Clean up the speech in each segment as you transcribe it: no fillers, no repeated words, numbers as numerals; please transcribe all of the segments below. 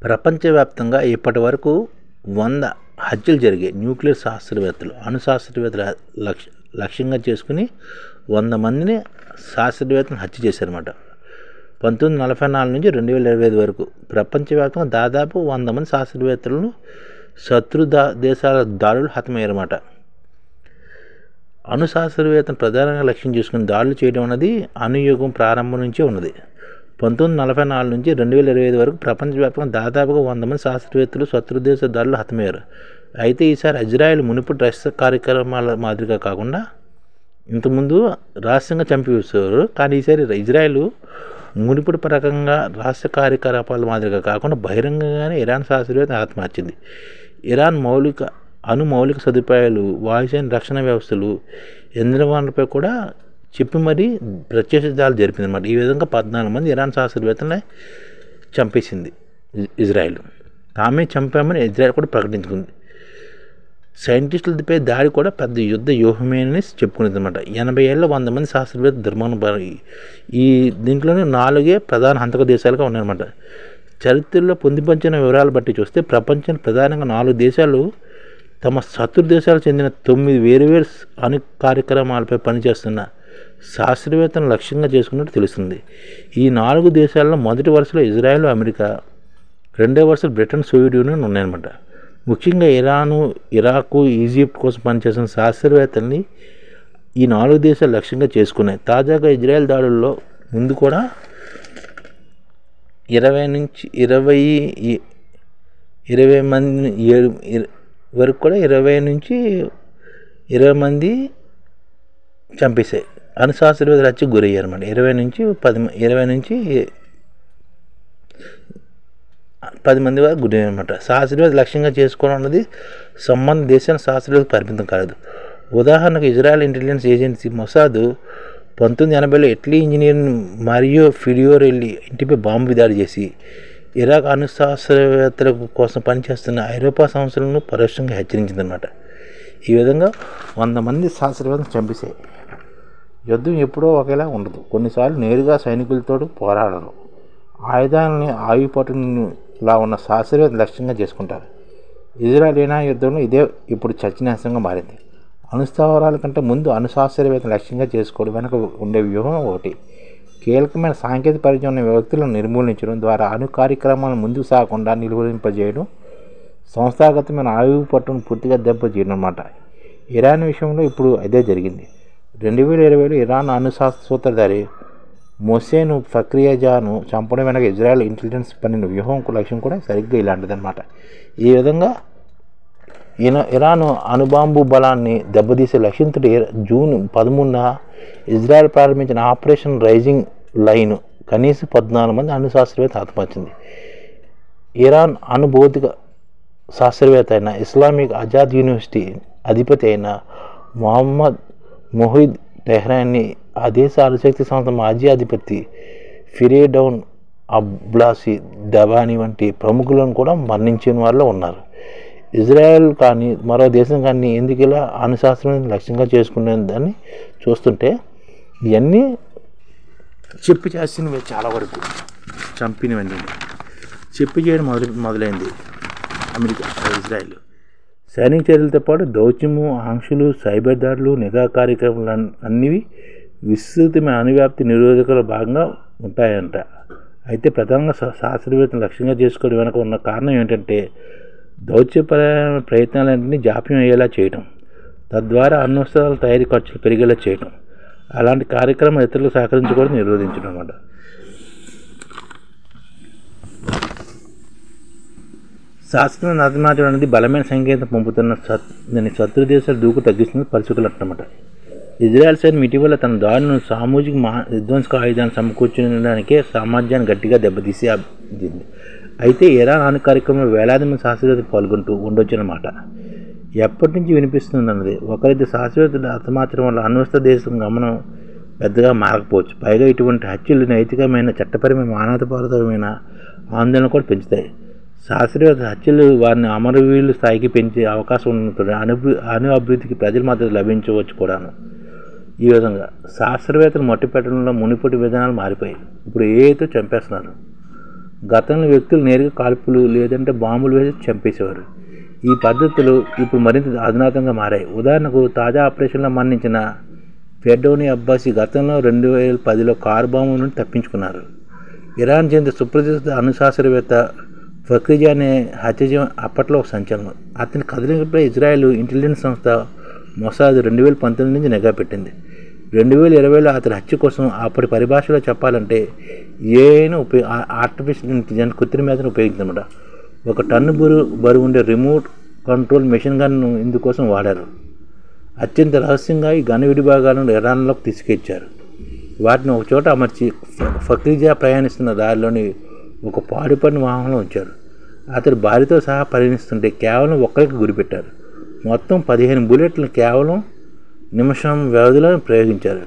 ప్రపంచవ్యాప్తంగా ఇప్పటి వరకు 100 హత్యలు జరిగాయి. న్యూక్లియర్ శాస్త్రవేత్తలు, అణు శాస్త్రవేత్తలు లక్ష్యంగా చేసుకుని 100 మందిని శాస్త్రవేత్తలను హత్య చేశారన్నమాట. 1944 నుంచి 2025 వరకు ప్రపంచవ్యాప్తంగా దాదాపు 100 మంది శాస్త్రవేత్తలను శత్రు దేశాల దాడులు హతమయ్యారన్నమాట. అణు శాస్త్రవేత్తను ప్రధానంగా లక్ష్యం చేసుకుని దాడులు చేయడం అన్నది అణుయుగం ప్రారంభం నుంచే ఉన్నది. 1944 నుంచి 2025 వరకు ప్రపంచవ్యాప్తంగా దాదాపుగా 100 మంది శాస్త్రవేత్తలు శత్రుదేశ దాడులు హతమయ్యారు. అయితే ఈసారి ఇజ్రాయెల్ మునుపటి రహస్య కార్యక్రమాల మాదిరిగా కాకుండా ఇంతకుముందు రహస్యంగా చంపివేశారు. కానీ ఈసారి ఇజ్రాయెల్ మునుపటి రకంగా రహస్య కార్యకలాపాల మాదిరిగా కాకుండా బహిరంగంగానే ఇరాన్ శాస్త్రవేత్త ఆత్మహత్యింది. ఇరాన్ అణు మౌలిక సదుపాయాలు, వాయుసేన రక్షణ వ్యవస్థలు, ఇంధన వనరులపై కూడా చెప్పి మరీ ప్రత్యక్ష దాడులు జరిపింది అన్నమాట. ఈ విధంగా 14 మంది ఇరాన్ శాస్త్రవేత్తలనే చంపేసింది ఇజ్రాయెల్. తామే చంపామని ఇజ్రాయెల్ కూడా ప్రకటించుకుంది. సైంటిస్టులపై దాడి కూడా పెద్ద యుద్ధ వ్యూహమేనని చెప్పుకునేది అనమాట. 80 ఏళ్ళ 100 మంది శాస్త్రవేత్త దుర్మరణ ఈ దీంట్లోనే 4 ప్రధాన హంతక దేశాలుగా ఉన్నాయన్నమాట. చరిత్రలో పొందుపరిచిన వివరాలు బట్టి చూస్తే ప్రపంచానికి ప్రధానంగా 4 దేశాలు తమ శత్రు దేశాలకు చెందిన 9 వేరువేరు అణు కార్యక్రమాలపై పనిచేస్తున్న శాస్త్రవేత్తలను లక్ష్యంగా చేసుకున్నట్టు తెలుస్తుంది. ఈ 4 దేశాల్లో మొదటి వరుసలో ఇజ్రాయెల్, అమెరికా, రెండో వరుసలో బ్రిటన్, సోవియట్ యూనియన్ ఉన్నాయన్నమాట. ముఖ్యంగా ఇరాను, ఇరాకు, ఈజిప్ట్ కోసం పనిచేసిన శాస్త్రవేత్తల్ని ఈ 4 దేశాలు లక్ష్యంగా చేసుకున్నాయి. తాజాగా ఇజ్రాయెల్ దాడుల్లో ముందు కూడా 20 మంది వరకు కూడా 20 మంది చంపేశాయి. అణు శాస్త్రవేత్తలు హత్యకు గురయ్యారు అన్నమాట. 20 నుంచి 10 మంది వరకు గురయ్యారు అన్నమాట. శాస్త్రవేత్త లక్ష్యంగా చేసుకోవడం అన్నది సంబంధ దేశాల శాస్త్రవేత్తలకు పరిమితం కాదు. ఉదాహరణకు ఇజ్రాయెల్ ఇంటెలిజెన్స్ ఏజెన్సీ మొసాద్ 1980లో ఇటలీ ఇంజనీర్ మారియో ఫిడియోరెల్లి ఇంటిపై బాంబు దాడి చేసి ఇరాక్ అణు శాస్త్రవేత్తల కోసం పనిచేస్తున్న ఐరోపా సంస్థలను పరోక్షంగా హెచ్చరించిందనమాట. ఈ విధంగా 100 మంది శాస్త్రవేత్తలు చంపేశాయి. యుద్ధం ఎప్పుడో ఒకేలా ఉండదు. కొన్నిసార్లు నేరుగా సైనికులతో పోరాడరు. ఆయుధాలని ఆయుపటులా ఉన్న శాస్త్రవేత్తలు లక్ష్యంగా చేసుకుంటారు. ఇజ్రాయెల్ ఇరాన్ యుద్ధంలో ఇదే ఇప్పుడు చర్చనీయాంశంగా మారింది. అణుస్థావరాల కంటే ముందు అణు శాస్త్రవేత్తలు లక్ష్యంగా చేసుకోవడం వెనక ఉండే వ్యూహం ఒకటి. కీలకమైన సాంకేతిక పరిజ్ఞానం ఉన్న వ్యక్తులను నిర్మూలించడం ద్వారా అణు కార్యక్రమాలను ముందుకు సాగకుండా నిలువరింపజేయడం, సంస్థాగతమైన ఆయువు పట్టును పూర్తిగా దెబ్బతీయడం అన్నమాట. ఇరాన్ విషయంలో ఇప్పుడు అదే జరిగింది. 2020లో ఇరాన్ అణు శాస్త్ర సూత్రధారి మొసేన్ ఫక్రియాజాను చంపడం వెనక ఇజ్రాయెల్ ఇంటెలిజెన్స్ పన్నిన వ్యూహం లక్ష్యం కూడా సరిగ్గా ఇలాంటిదన్నమాట. ఈ విధంగా ఇరాన్ అణుబాంబు బలాన్ని దెబ్బతీసే లక్ష్యంతో జూన్ 13న ఇజ్రాయెల్ ప్రారంభించిన ఆపరేషన్ రైజింగ్ లైన్ కనీసం 14 మంది అణు శాస్త్రవేత్త హతమార్చింది. ఇరాన్ అణు భౌతిక శాస్త్రవేత్త అయిన ఇస్లామిక్ ఆజాద్ యూనివర్సిటీ అధిపతి అయిన మొహమ్మద్ మొహిద్ టెహ్రాన్ని, ఆ దేశ అణుశక్తి సంస్థ మాజీ అధిపతి ఫిరేడౌన్ అబ్బాసి దబానీ వంటి ప్రముఖులను కూడా మరణించిన వారిలో ఉన్నారు. ఇజ్రాయెల్ కానీ మరో దేశం కానీ ఎందుకు ఇలా అణుశాస్త్రం లక్ష్యంగా చేసుకునేదాన్ని చూస్తుంటే ఇవన్నీ చెప్పి చేసినవి చాలా వరకు చంపినవన్నీ చెప్పి చేయడం మొదలైంది అమెరికా, ఇజ్రాయెల్. సైనిక చర్యలతో పాటు దౌత్యము, ఆంక్షలు, సైబర్ దాడులు, నిఘా కార్యక్రమాలు అన్నీ విస్తృతమైన అణువ్యాప్తి నిరోధకలో భాగంగా ఉంటాయంట. అయితే ప్రధానంగా శాస్త్రవేత్తలు లక్ష్యంగా చేసుకోవడం వెనక ఉన్న కారణం ఏంటంటే దౌత్యపరమైన ప్రయత్నాలన్నింటినీ జాప్యం అయ్యేలా చేయటం, తద్వారా అణ్వస్త్రాల తయారీ ఖర్చులు పెరిగేలా చేయటం, అలాంటి కార్యక్రమాలు ఇతరులకు సహకరించకూడదు నిరోధించడం అన్నమాట. శాస్త్రం హతమార్చడం అనేది బలమైన సంకేతం పంపుతున్న శత్రు దేశాల దూకు తగ్గిస్తున్న పరిస్థితులు అన్నమాట. ఇజ్రాయెల్ సైన్యం ఇటీవల తన దాడులను సామూహిక విధ్వంసక ఆయుధాన్ని సమకూర్చడానికే సామర్థ్యాన్ని గట్టిగా దెబ్బతీసింది. అయితే ఇరాన్ అణు కార్యక్రమంలో వేలాది మంది శాస్త్రవేత్తలు పాల్గొంటూ ఉండొచ్చన్నమాట. ఎప్పటి నుంచి వినిపిస్తుందన్నది ఒకరిద్దరు శాస్త్రవేత్తలు హతమార్చడం వల్ల అణ్వస్త్ర దేశం గమనం పెద్దగా మారకపోవచ్చు. పైగా ఇటువంటి హత్యలు నైతికమైన, చట్టపరమైన, మానవతాపరమైన ఆందోళన కూడా పెంచుతాయి. శాస్త్రవేత్త హత్యలు వారిని అమరవీరుల స్థాయికి పెంచే అవకాశం ఉన్నప్పుడు అణు అభివృద్ధికి ప్రజల మద్దతు లభించవచ్చు కూడాను. ఈ విధంగా శాస్త్రవేత్తలు మట్టిపెట్టడంలో మునుపటి విధానాలు మారిపోయాయి. ఇప్పుడు ఏతో చంపేస్తున్నారు. గతంలో వ్యక్తులు నేరుగా కాల్పులు లేదంటే బాంబులు వేసి చంపేసేవారు. ఈ పద్ధతులు ఇప్పుడు మరింత అధునాతంగా మారాయి. ఉదాహరణకు తాజా ఆపరేషన్లో మరణించిన ఫెర్డౌనీ అబ్బాసీ గతంలో 2010లో కారు బాంబు నుండి తప్పించుకున్నారు. ఇరాన్ చెందిన సుప్రసిద్ధ అణుశాస్త్రవేత్త ఫక్రీజానీ హత్య అప్పట్లో ఒక సంచలనం. అతని కదలికపై ఇజ్రాయెల్ ఇంటెలిజెన్స్ సంస్థ మొసాద్ 2019 నుంచి నిఘా పెట్టింది. 2020లో అతని హత్య కోసం అప్పటి పరిభాషలో చెప్పాలంటే ఏఐను ఆర్టిఫిషియల్ ఇంటెలిజెన్స్ కృత్రిమ మేధను ఉపయోగించమాట. 1 టన్ను బరువు ఉండే రిమోట్ కంట్రోల్ మెషిన్ గన్ను ఇందుకోసం వాడారు. అత్యంత రహస్యంగా ఈ గన్ విడిభాగాలను ఇరాన్లోకి తీసుకొచ్చారు. వాటిని ఒక చోట అమర్చి ఫక్రీజా ప్రయాణిస్తున్న దారిలోని ఒక పాడుపడిన వాహనంలో ఉంచారు. అతడు భార్యతో సహా ప్రయాణిస్తుంటే కేవలం ఒక్కరికి గురిపెట్టారు. మొత్తం 15 బుల్లెట్లను కేవలం నిమిషం వ్యవధిలో ప్రయోగించారు.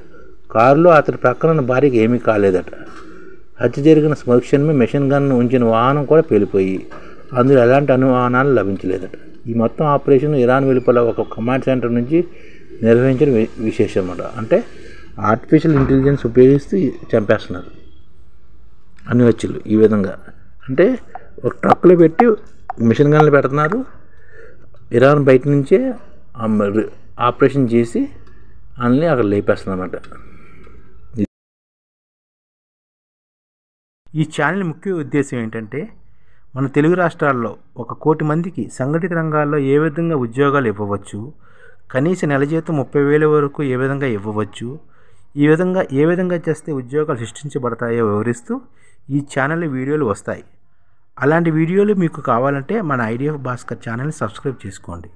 కారులో అతడి ప్రక్కన ఉన్న భార్యకి ఏమీ కాలేదట. హత్య జరిగిన సమక్షణమే మెషిన్ గన్ను ఉంచిన వాహనం కూడా పేలిపోయి అందులో ఎలాంటి అనుమానాలు లభించలేదట. ఈ మొత్తం ఆపరేషన్ ఇరాన్ వెలుపల ఒక కమాండ్ సెంటర్ నుంచి నిర్వహించిన విశేషం అన్నమాట. అంటే ఆర్టిఫిషియల్ ఇంటెలిజెన్స్ ఉపయోగిస్తూ చంపేస్తున్నారు అణుహత్యలు. ఈ విధంగా అంటే ఒక ట్రక్లో పెట్టి మిషన్ గన్లు పెడుతున్నారు. ఇరాన్ బయట నుంచే ఆపరేషన్ చేసి అన్నీ అక్కడ లేపేస్తున్నమాట. ఈ ఛానల్ ముఖ్య ఉద్దేశం ఏంటంటే మన తెలుగు రాష్ట్రాల్లో 1 కోటి మందికి సంఘటిత రంగాల్లో ఏ విధంగా ఉద్యోగాలు ఇవ్వవచ్చు, కనీస నెల జీతం 30,000 వరకు ఏ విధంగా ఇవ్వవచ్చు, ఏ విధంగా చేస్తే ఉద్యోగాలు సృష్టించబడతాయో వివరిస్తూ ఈ ఛానల్ వీడియోలు వస్తాయి. అలాంటి వీడియోలు మీకు కావాలంటే మన ఐడిఎఫ్ భాస్కర్ ఛానల్ని సబ్స్క్రైబ్ చేసుకోండి.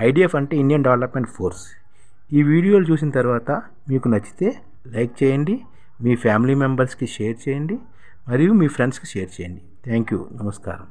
ఐడిఎఫ్ అంటే ఇండియన్ డెవలప్మెంట్ ఫోర్స్. ఈ వీడియోలు చూసిన తర్వాత మీకు నచ్చితే లైక్ చేయండి, మీ ఫ్యామిలీ మెంబర్స్కి షేర్ చేయండి, మరియు మీ ఫ్రెండ్స్కి షేర్ చేయండి. Thank you. నమస్కారం.